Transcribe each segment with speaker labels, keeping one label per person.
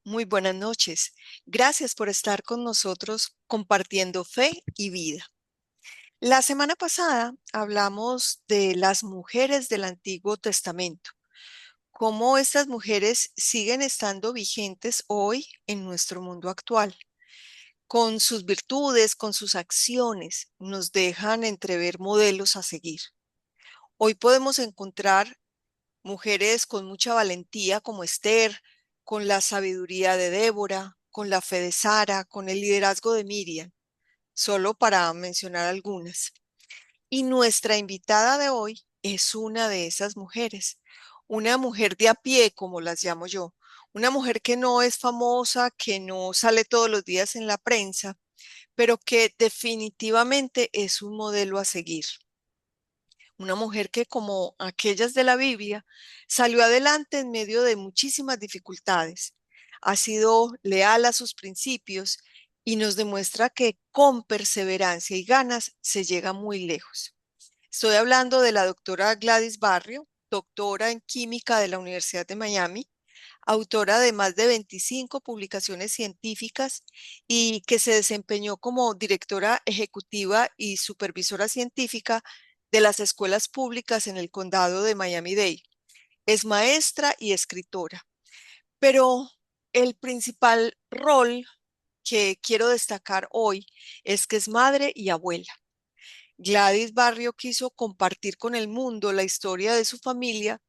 Speaker 1: Muy buenas noches. Gracias por estar con nosotros compartiendo fe y vida. La semana pasada hablamos de las mujeres del Antiguo Testamento, cómo estas mujeres siguen estando vigentes hoy en nuestro mundo actual. Con sus virtudes, con sus acciones, nos dejan entrever modelos a seguir. Hoy podemos encontrar mujeres con mucha valentía como Esther, con la sabiduría de Débora, con la fe de Sara, con el liderazgo de Miriam, solo para mencionar algunas. Y nuestra invitada de hoy es una de esas mujeres, una mujer de a pie, como las llamo yo, una mujer que no es famosa, que no sale todos los días en la prensa, pero que definitivamente es un modelo a seguir. Una mujer que, como aquellas de la Biblia, salió adelante en medio de muchísimas dificultades. Ha sido leal a sus principios y nos demuestra que con perseverancia y ganas se llega muy lejos. Estoy hablando de la doctora Gladys Barrio, doctora en química de la Universidad de Miami, autora de más de 25 publicaciones científicas y que se desempeñó como directora ejecutiva y supervisora científica de las escuelas públicas en el condado de Miami-Dade. Es maestra y escritora, pero el principal rol que quiero destacar hoy es que es madre y abuela. Gladys Barrio quiso compartir con el mundo la historia de su familia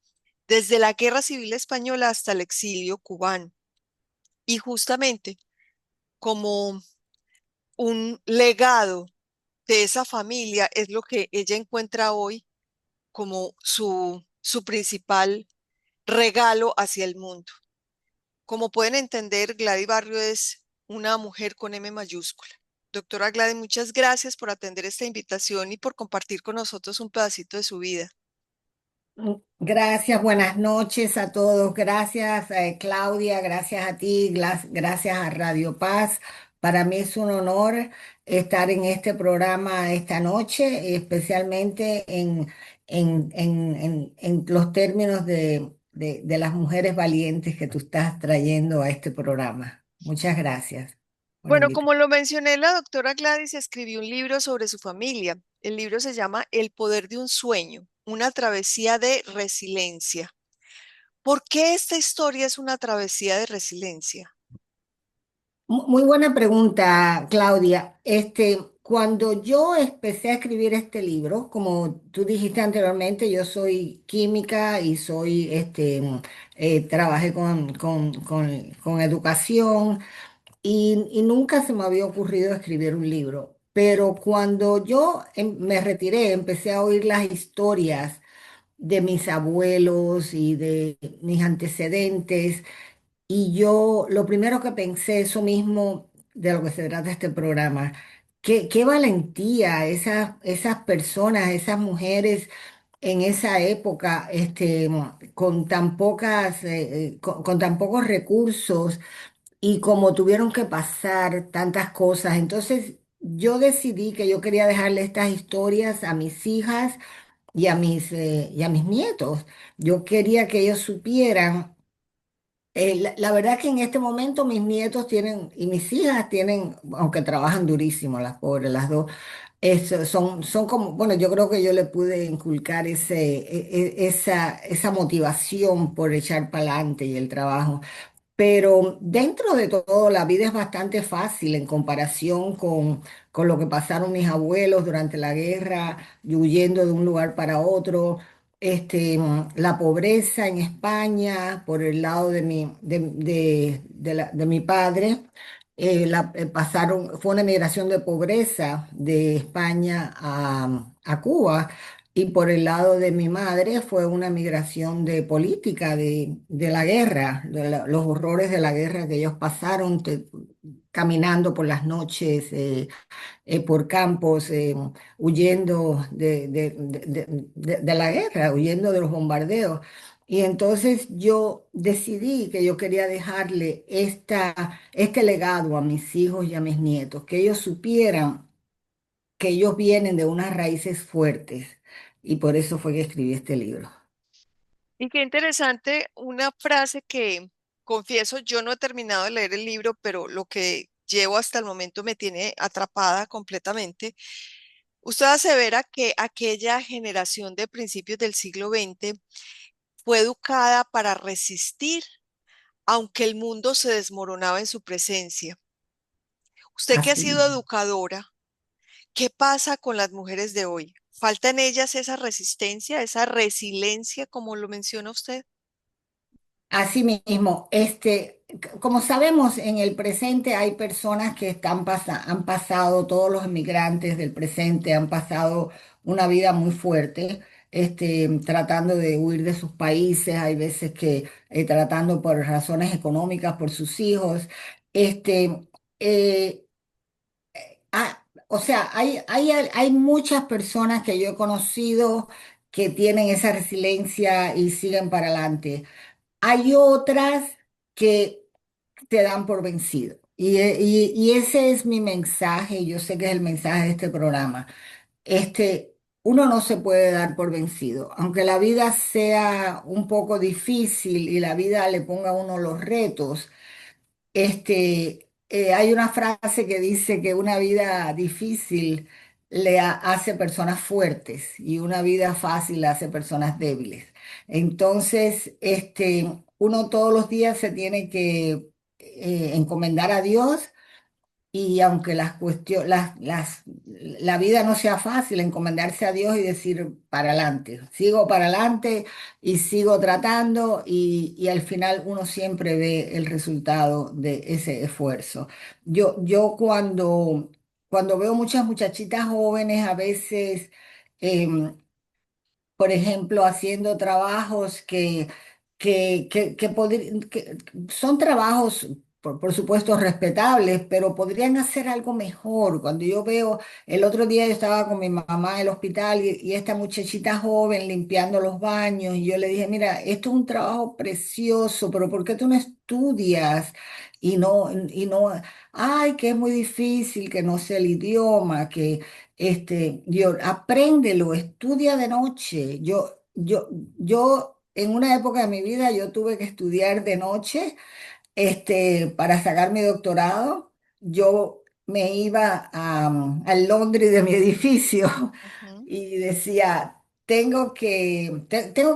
Speaker 1: desde la Guerra Civil Española hasta el exilio cubano. Y justamente como un legado de esa familia es lo que ella encuentra hoy como su principal regalo hacia el mundo. Como pueden entender, Gladys Barrio es una mujer con M mayúscula. Doctora Gladys, muchas gracias por atender esta invitación y por compartir con nosotros un pedacito de su vida.
Speaker 2: Gracias, buenas noches a todos. Gracias, Claudia, gracias a ti, gracias a Radio Paz. Para mí es un honor estar en este programa esta noche, especialmente en los términos de las mujeres valientes que tú estás trayendo a este programa. Muchas gracias por
Speaker 1: Bueno,
Speaker 2: invitarme.
Speaker 1: como lo mencioné, la doctora Gladys escribió un libro sobre su familia. El libro se llama El poder de un sueño, una travesía de resiliencia. ¿Por qué esta historia es una travesía de resiliencia?
Speaker 2: Muy buena pregunta, Claudia. Cuando yo empecé a escribir este libro, como tú dijiste anteriormente, yo soy química y trabajé con educación y nunca se me había ocurrido escribir un libro. Pero cuando yo me retiré, empecé a oír las historias de mis abuelos y de mis antecedentes. Y yo lo primero que pensé, eso mismo de lo que se trata este programa, qué valentía esas personas, esas mujeres en esa época, con tan con tan pocos recursos y como tuvieron que pasar tantas cosas. Entonces yo decidí que yo quería dejarle estas historias a mis hijas y a mis nietos. Yo quería que ellos supieran. La verdad que en este momento mis nietos tienen y mis hijas tienen, aunque trabajan durísimo las pobres, las dos, son como, bueno, yo creo que yo le pude inculcar esa motivación por echar para adelante y el trabajo. Pero dentro de todo, la vida es bastante fácil en comparación con lo que pasaron mis abuelos durante la guerra, y huyendo de un lugar para otro. La pobreza en España, por el lado de mi padre, fue una migración de pobreza de España a Cuba. Y por el lado de mi madre fue una migración de política, de la guerra, los horrores de la guerra que ellos pasaron caminando por las noches, por campos, huyendo de la guerra, huyendo de los bombardeos. Y entonces yo decidí que yo quería dejarle este legado a mis hijos y a mis nietos, que ellos supieran que ellos vienen de unas raíces fuertes y por eso fue que escribí este libro.
Speaker 1: Y qué interesante una frase que confieso, yo no he terminado de leer el libro, pero lo que llevo hasta el momento me tiene atrapada completamente. Usted asevera que aquella generación de principios del siglo XX fue educada para resistir, aunque el mundo se desmoronaba en su presencia. Usted que ha
Speaker 2: Así.
Speaker 1: sido educadora, ¿qué pasa con las mujeres de hoy? ¿Falta en ellas esa resistencia, esa resiliencia, como lo menciona usted?
Speaker 2: Así mismo, como sabemos, en el presente hay personas que han pasado, todos los inmigrantes del presente han pasado una vida muy fuerte, tratando de huir de sus países, hay veces que tratando por razones económicas, por sus hijos. Este, eh, o sea, hay muchas personas que yo he conocido que tienen esa resiliencia y siguen para adelante. Hay otras que te dan por vencido. Y ese es mi mensaje, y yo sé que es el mensaje de este programa. Uno no se puede dar por vencido. Aunque la vida sea un poco difícil y la vida le ponga a uno los retos, hay una frase que dice que una vida difícil hace personas fuertes y una vida fácil hace personas débiles. Entonces, uno todos los días se tiene que encomendar a Dios y aunque la vida no sea fácil, encomendarse a Dios y decir para adelante, sigo para adelante y sigo tratando y al final uno siempre ve el resultado de ese esfuerzo. Yo cuando veo muchas muchachitas jóvenes, a veces em, por ejemplo, haciendo trabajos que son trabajos, por supuesto, respetables, pero podrían hacer algo mejor. Cuando yo veo, el otro día yo estaba con mi mamá en el hospital y esta muchachita joven limpiando los baños y yo le dije, mira, esto es un trabajo precioso, pero ¿por qué tú no estudias? Ay, que es muy difícil, que no sé el idioma, yo, apréndelo, estudia de noche. Yo, en una época de mi vida, yo tuve que estudiar de noche, para sacar mi doctorado. Yo me iba al Londres de mi edificio
Speaker 1: Ujú.
Speaker 2: y decía, tengo que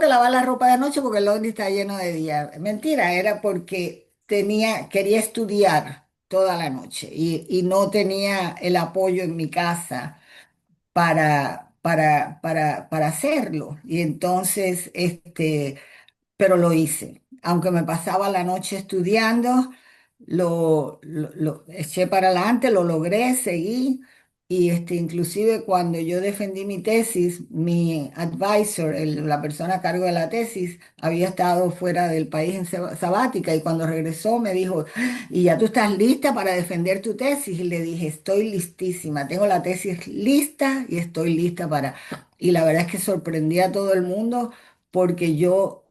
Speaker 2: lavar la ropa de noche porque el Londres está lleno de día. Mentira, era porque quería estudiar toda la noche y no tenía el apoyo en mi casa para hacerlo. Y entonces, pero lo hice. Aunque me pasaba la noche estudiando, lo eché para adelante, lo logré, seguí. Y inclusive cuando yo defendí mi tesis, mi advisor, la persona a cargo de la tesis, había estado fuera del país en sabática y cuando regresó me dijo, ¿y ya tú estás lista para defender tu tesis? Y le dije, estoy listísima, tengo la tesis lista y estoy lista para... Y la verdad es que sorprendí a todo el mundo porque yo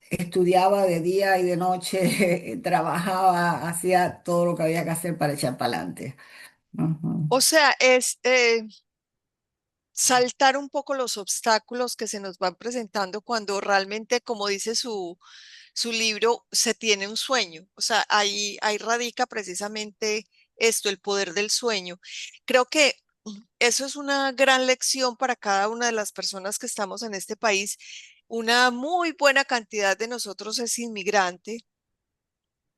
Speaker 2: estudiaba de día y de noche, trabajaba, hacía todo lo que había que hacer para echar para adelante. Ujú.
Speaker 1: O sea, es saltar un poco los obstáculos que se nos van presentando cuando realmente, como dice su libro, se tiene un sueño. O sea, ahí radica precisamente esto, el poder del sueño. Creo que eso es una gran lección para cada una de las personas que estamos en este país. Una muy buena cantidad de nosotros es inmigrante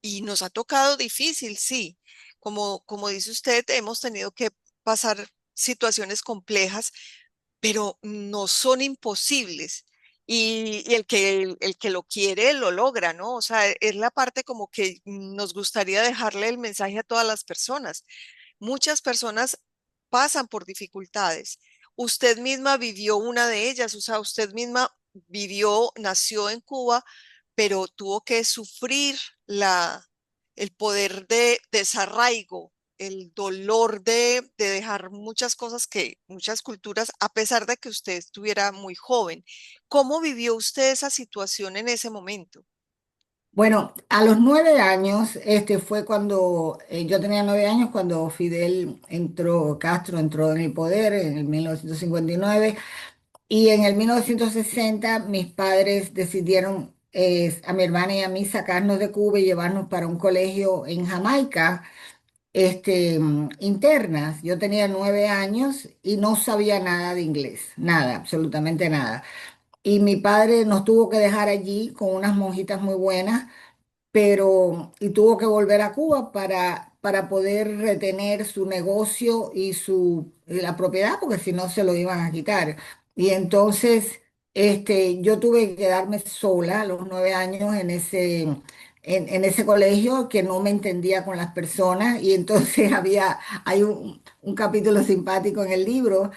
Speaker 1: y nos ha tocado difícil, sí. Como dice usted, hemos tenido que pasar situaciones complejas, pero no son imposibles. Y el que lo quiere, lo logra, ¿no? O sea, es la parte como que nos gustaría dejarle el mensaje a todas las personas. Muchas personas pasan por dificultades. Usted misma vivió una de ellas, o sea, usted misma vivió, nació en Cuba, pero tuvo que sufrir el poder de desarraigo, el dolor de dejar muchas cosas que, muchas culturas, a pesar de que usted estuviera muy joven. ¿Cómo vivió usted esa situación en ese momento?
Speaker 2: Bueno, a los 9 años, fue cuando yo tenía 9 años cuando Castro entró en el poder en el 1959 y en el 1960 mis padres decidieron a mi hermana y a mí sacarnos de Cuba y llevarnos para un colegio en Jamaica, internas. Yo tenía 9 años y no sabía nada de inglés, nada, absolutamente nada. Y mi padre nos tuvo que dejar allí con unas monjitas muy buenas, pero y tuvo que volver a Cuba para poder retener su negocio y la propiedad, porque si no se lo iban a quitar. Y entonces yo tuve que quedarme sola a los 9 años en ese colegio que no me entendía con las personas. Y entonces hay un capítulo simpático en el libro.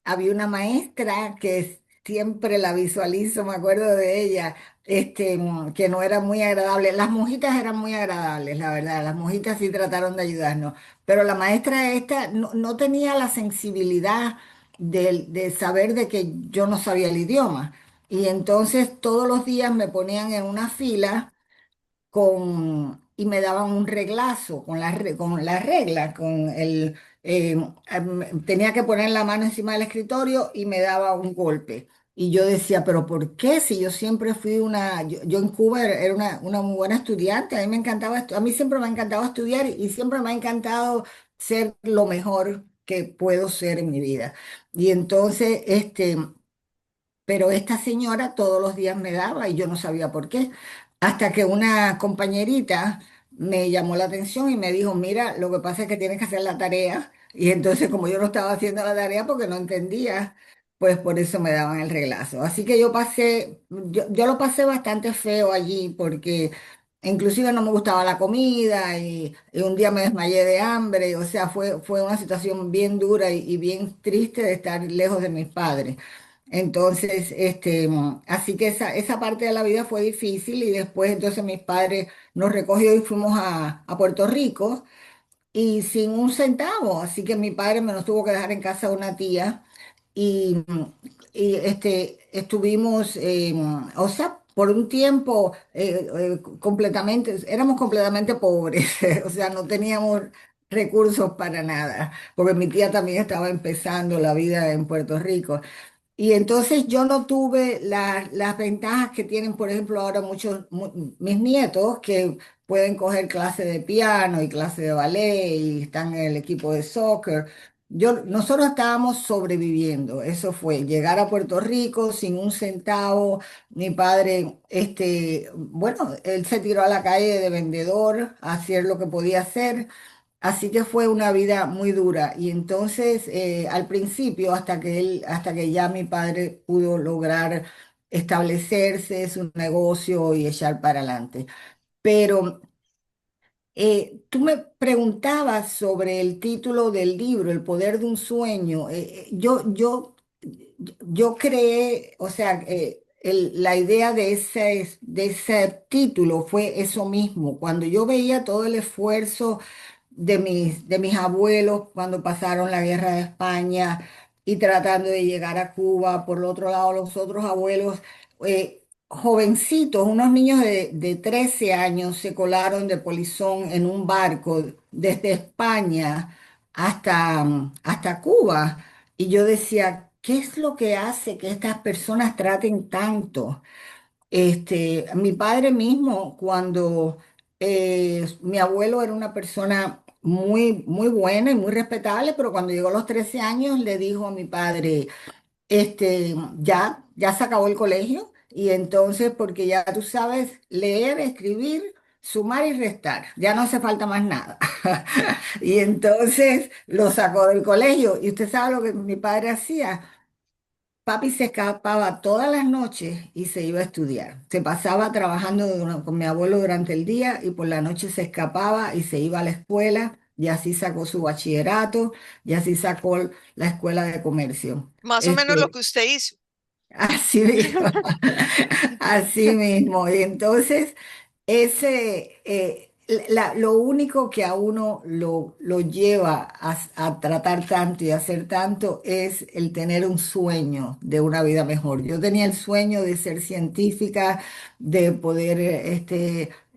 Speaker 2: Había una maestra que siempre la visualizo, me acuerdo de ella, que no era muy agradable. Las monjitas eran muy agradables, la verdad, las monjitas sí trataron de ayudarnos, pero la maestra esta no tenía la sensibilidad de saber de que yo no sabía el idioma. Y entonces todos los días me ponían en una fila y me daban un reglazo con la regla, tenía que poner la mano encima del escritorio y me daba un golpe. Y yo decía, pero ¿por qué? Si yo siempre fui yo en Cuba era una muy buena estudiante, a mí me encantaba, a mí siempre me ha encantado estudiar y siempre me ha encantado ser lo mejor que puedo ser en mi vida. Y entonces, pero esta señora todos los días me daba y yo no sabía por qué. Hasta que una compañerita me llamó la atención y me dijo, mira, lo que pasa es que tienes que hacer la tarea. Y entonces como yo no estaba haciendo la tarea porque no entendía, pues por eso me daban el reglazo. Así que yo lo pasé bastante feo allí porque inclusive no me gustaba la comida y un día me desmayé de hambre. O sea, fue una situación bien dura y bien triste de estar lejos de mis padres. Entonces, así que esa parte de la vida fue difícil y después entonces mis padres nos recogió y fuimos a Puerto Rico y sin un centavo, así que mi padre me nos tuvo que dejar en casa de una tía y, estuvimos, o sea, por un tiempo éramos completamente pobres, o sea, no teníamos recursos para nada, porque mi tía también estaba empezando la vida en Puerto Rico. Y entonces yo no tuve las ventajas que tienen, por ejemplo, ahora mis nietos que pueden coger clase de piano y clase de ballet y están en el equipo de soccer. Nosotros estábamos sobreviviendo. Eso fue llegar a Puerto Rico sin un centavo. Mi padre, bueno, él se tiró a la calle de vendedor a hacer lo que podía hacer. Así que fue una vida muy dura. Y entonces, al principio, hasta que ya mi padre pudo lograr establecerse su negocio y echar para adelante. Pero tú me preguntabas sobre el título del libro, El poder de un sueño. Yo creé, o sea, la idea de ese título fue eso mismo. Cuando yo veía todo el esfuerzo de mis abuelos cuando pasaron la guerra de España y tratando de llegar a Cuba. Por el otro lado, los otros abuelos, jovencitos, unos niños de 13 años se colaron de Polizón en un barco desde España hasta Cuba. Y yo decía, ¿qué es lo que hace que estas personas traten tanto? Mi padre mismo, cuando mi abuelo era una persona muy, muy buena y muy respetable, pero cuando llegó a los 13 años le dijo a mi padre, ya se acabó el colegio y entonces, porque ya tú sabes leer, escribir, sumar y restar, ya no hace falta más nada. Y entonces lo sacó del colegio y usted sabe lo que mi padre hacía. Papi se escapaba todas las noches y se iba a estudiar. Se pasaba trabajando con mi abuelo durante el día y por la noche se escapaba y se iba a la escuela y así sacó su bachillerato y así sacó la escuela de comercio.
Speaker 1: Más o menos lo
Speaker 2: Este,
Speaker 1: que usted hizo.
Speaker 2: así mismo, así mismo. Y entonces lo único que a uno lo lleva a tratar tanto y a hacer tanto es el tener un sueño de una vida mejor. Yo tenía el sueño de ser científica, de poder,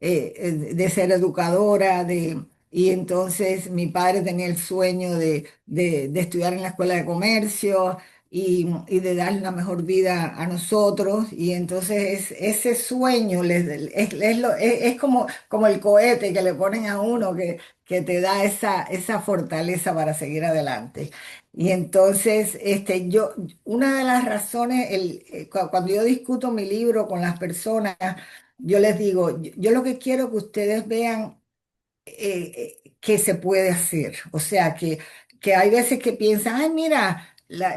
Speaker 2: de ser educadora, y entonces mi padre tenía el sueño de estudiar en la escuela de comercio. y de darle una mejor vida a nosotros. Y entonces ese sueño es como el cohete que le ponen a uno que te da esa fortaleza para seguir adelante. Y entonces, una de las razones, cuando yo discuto mi libro con las personas, yo les digo, yo lo que quiero que ustedes vean que se puede hacer. O sea, que hay veces que piensan, ay, mira,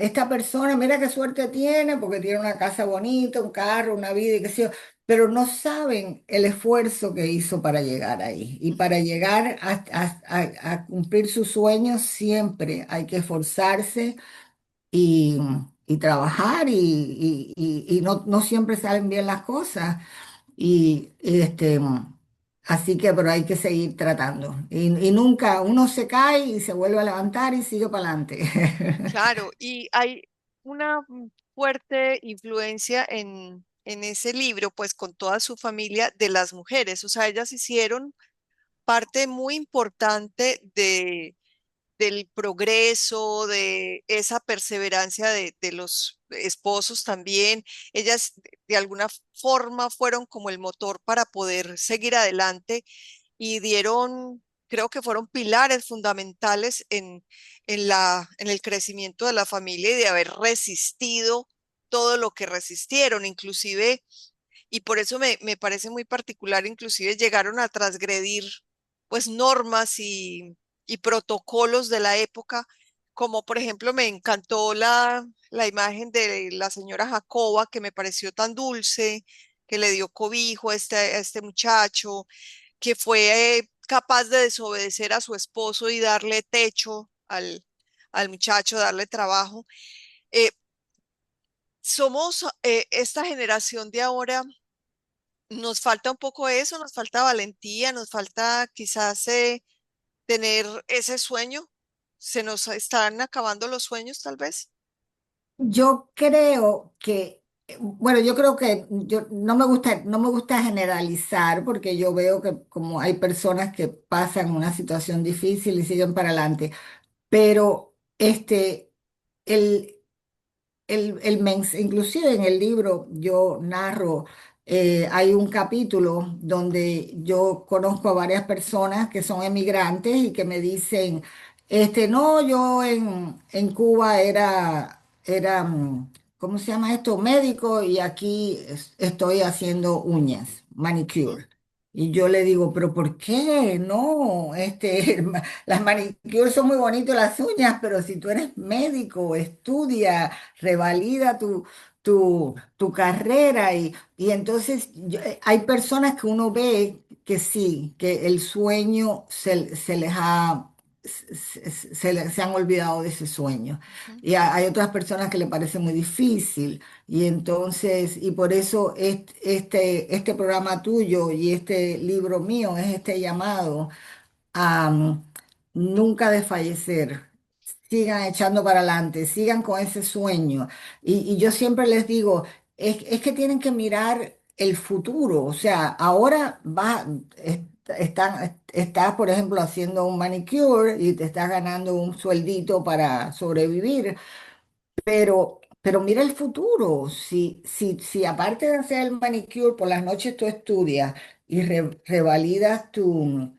Speaker 2: esta persona, mira qué suerte tiene porque tiene una casa bonita, un carro, una vida y qué sé yo, pero no saben el esfuerzo que hizo para llegar ahí. Y para
Speaker 1: Ujú.
Speaker 2: llegar a cumplir sus sueños siempre hay que esforzarse y, y trabajar y no siempre salen bien las cosas. Así que, pero hay que seguir tratando. Y nunca uno se cae y se vuelve a levantar y sigue para adelante.
Speaker 1: Claro, y hay una fuerte influencia en ese libro, pues con toda su familia de las mujeres. O sea, ellas hicieron parte muy importante del progreso, de esa perseverancia de los esposos también. Ellas de alguna forma fueron como el motor para poder seguir adelante y dieron, creo que fueron pilares fundamentales en el crecimiento de la familia y de haber resistido todo lo que resistieron, inclusive, y por eso me parece muy particular, inclusive llegaron a transgredir pues normas y protocolos de la época, como por ejemplo me encantó la imagen de la señora Jacoba, que me pareció tan dulce, que le dio cobijo a este muchacho, que fue capaz de desobedecer a su esposo y darle techo al muchacho, darle trabajo. Eh, Somos esta generación de ahora, nos falta un poco eso, nos falta valentía, nos falta quizás tener ese sueño. Se nos están acabando los sueños, tal vez.
Speaker 2: Yo creo que, bueno, yo creo que yo no me gusta generalizar porque yo veo que como hay personas que pasan una situación difícil y siguen para adelante, pero el, inclusive en el libro yo narro, hay un capítulo donde yo conozco a varias personas que son emigrantes y que me dicen, no, yo en Cuba ¿cómo se llama esto? Médico y aquí estoy haciendo uñas,
Speaker 1: Ujú,
Speaker 2: manicure. Y yo le digo, pero ¿por qué? No, las manicures son muy bonitas las uñas, pero si tú eres médico, estudia, revalida tu carrera y entonces hay personas que uno ve que sí, que el sueño se les ha, se han olvidado de ese sueño.
Speaker 1: ujú.
Speaker 2: Y hay otras personas que le parece muy difícil y entonces, y por eso este programa tuyo y este libro mío es este llamado a nunca desfallecer. Sigan echando para adelante, sigan con ese sueño. Y yo siempre les digo, es que tienen que mirar el futuro. O sea, ahora estás, por ejemplo, haciendo un manicure y te estás ganando un sueldito para sobrevivir. Pero mira el futuro. Si aparte de hacer el manicure por las noches tú estudias y revalidas tu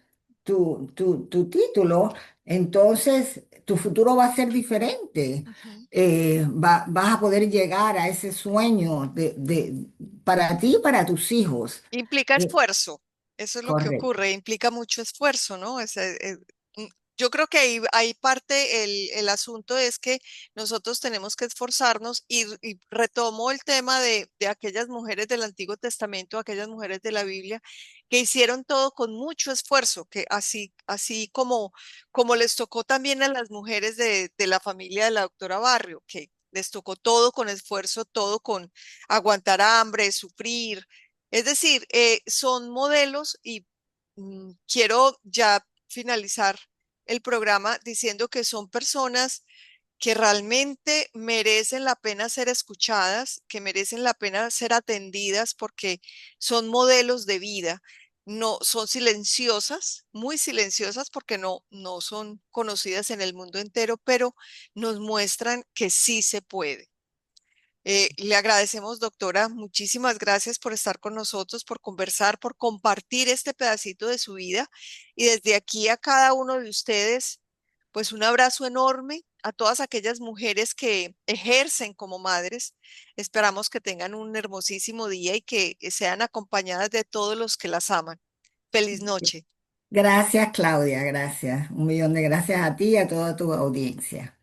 Speaker 2: título, entonces tu futuro va a ser diferente.
Speaker 1: Ujú.
Speaker 2: Vas a poder llegar a ese sueño para ti y para tus hijos.
Speaker 1: Implica
Speaker 2: Eh,
Speaker 1: esfuerzo, eso es lo que
Speaker 2: Correcto.
Speaker 1: ocurre, implica mucho esfuerzo, ¿no? Mm, yo creo que ahí parte el asunto es que nosotros tenemos que esforzarnos y retomo el tema de aquellas mujeres del Antiguo Testamento, aquellas mujeres de la Biblia, que hicieron todo con mucho esfuerzo, que así como les tocó también a las mujeres de la familia de la doctora Barrio, que les tocó todo con esfuerzo, todo con aguantar hambre, sufrir, es decir, son modelos y quiero ya finalizar el programa diciendo que son personas que realmente merecen la pena ser escuchadas, que merecen la pena ser atendidas porque son modelos de vida. no son silenciosas, muy silenciosas porque no son conocidas en el mundo entero, pero nos muestran que sí se puede. Le agradecemos, doctora, muchísimas gracias por estar con nosotros, por conversar, por compartir este pedacito de su vida. Y desde aquí a cada uno de ustedes, pues un abrazo enorme a todas aquellas mujeres que ejercen como madres. Esperamos que tengan un hermosísimo día y que sean acompañadas de todos los que las aman. Feliz noche.
Speaker 2: Gracias, Claudia, gracias. Un millón de gracias a ti y a toda tu audiencia.